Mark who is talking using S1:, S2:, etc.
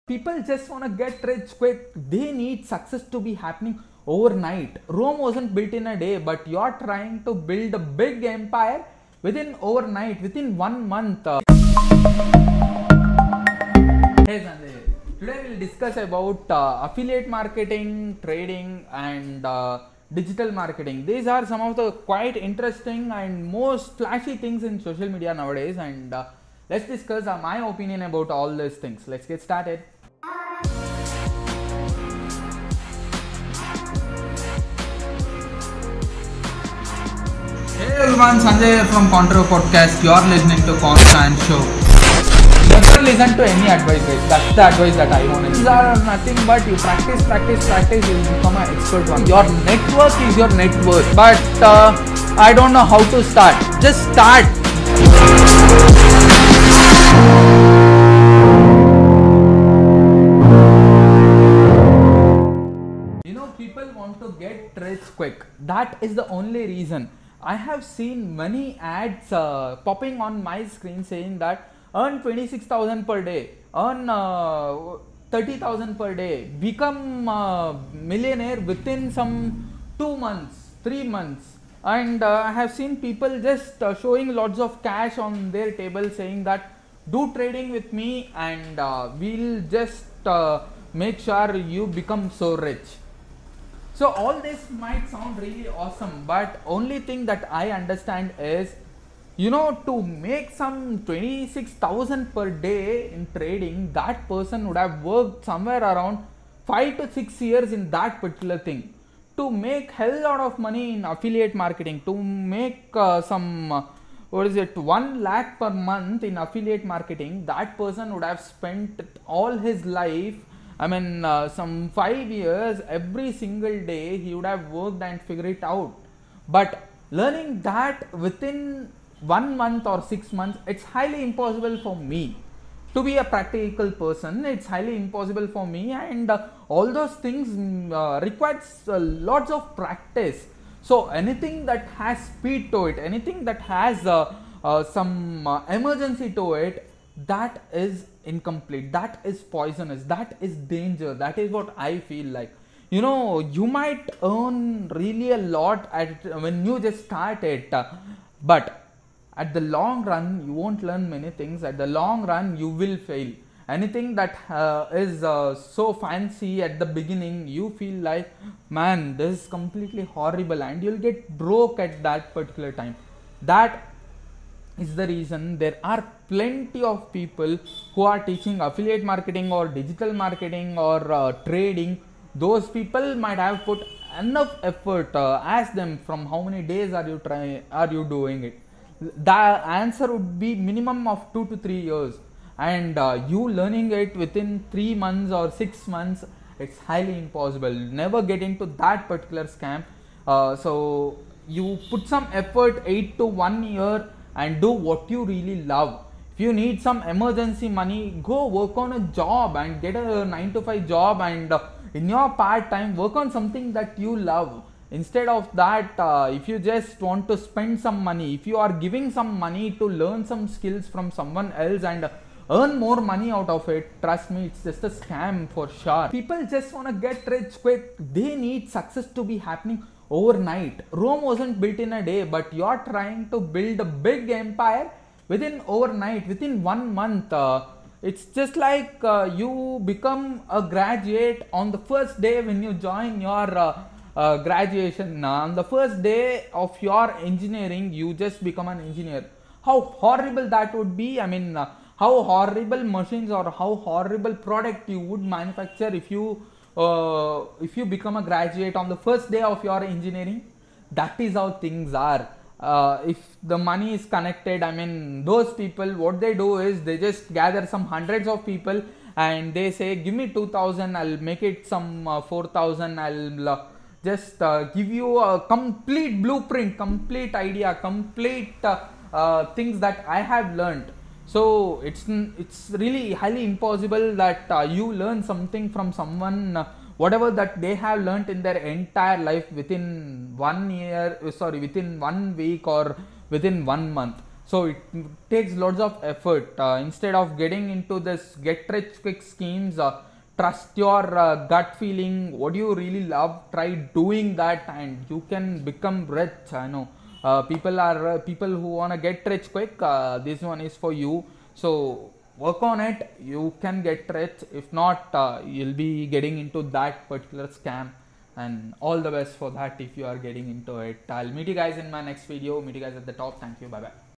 S1: People just want to get rich quick. They need success to be happening overnight. Rome wasn't built in a day, but you're trying to build a big empire within overnight, within 1 month. Hey Sanjay, today we'll discuss about affiliate marketing, trading, and digital marketing. These are some of the quite interesting and most flashy things in social media nowadays, and let's discuss my opinion about all these things. Let's get started. Hey everyone, Sanjay here from Contro Podcast. You're listening to Constant Show. Never listen to any advice, guys. That's the advice that I want. These are nothing but you practice, you'll become an expert one. Your network is your net worth. But I don't know how to start. Just start. People want to get rich quick. That is the only reason. I have seen many ads popping on my screen saying that earn 26,000 per day, earn 30,000 per day, become a millionaire within some 2 months, 3 months. And I have seen people just showing lots of cash on their table saying that do trading with me and we'll just make sure you become so rich. So all this might sound really awesome, but only thing that I understand is, to make some 26,000 per day in trading, that person would have worked somewhere around 5 to 6 years in that particular thing. To make hell lot of money in affiliate marketing, to make 1 lakh per month in affiliate marketing, that person would have spent all his life, some 5 years, every single day he would have worked and figured it out. But learning that within 1 month or 6 months, it's highly impossible for me. To be a practical person, it's highly impossible for me, and all those things requires lots of practice. So anything that has speed to it, anything that has some emergency to it, that is incomplete, that is poisonous, that is danger. That is what I feel like. You might earn really a lot when you just start it, but at the long run you won't learn many things. At the long run you will fail. Anything that is so fancy at the beginning, you feel like, man, this is completely horrible, and you'll get broke at that particular time. That is the reason there are plenty of people who are teaching affiliate marketing or digital marketing or trading. Those people might have put enough effort. Ask them from how many days are you doing it. The answer would be minimum of 2 to 3 years, and you learning it within 3 months or 6 months, it's highly impossible. Never get into that particular scam. So you put some effort, 8 to 1 year, and do what you really love. If you need some emergency money, go work on a job and get a 9 to 5 job, and in your part time work on something that you love. Instead of that, if you just want to spend some money, if you are giving some money to learn some skills from someone else and earn more money out of it, trust me, it's just a scam for sure. People just want to get rich quick. They need success to be happening overnight. Rome wasn't built in a day, but you're trying to build a big empire within overnight, within 1 month. It's just like you become a graduate on the first day when you join your graduation. On the first day of your engineering, you just become an engineer. How horrible that would be. How horrible machines or how horrible product you would manufacture if you become a graduate on the first day of your engineering. That is how things are. If the money is connected, those people, what they do is they just gather some hundreds of people and they say, give me 2,000, I'll make it some 4,000, I'll just give you a complete blueprint, complete idea, complete things that I have learned. So it's really highly impossible that you learn something from someone, whatever that they have learnt in their entire life within 1 year, within 1 week or within 1 month. So it takes lots of effort. Instead of getting into this get rich quick schemes, trust your gut feeling. What do you really love? Try doing that, and you can become rich. I know people who wanna get rich quick. This one is for you. So work on it. You can get rich. If not, you'll be getting into that particular scam. And all the best for that if you are getting into it. I'll meet you guys in my next video. Meet you guys at the top. Thank you. Bye bye.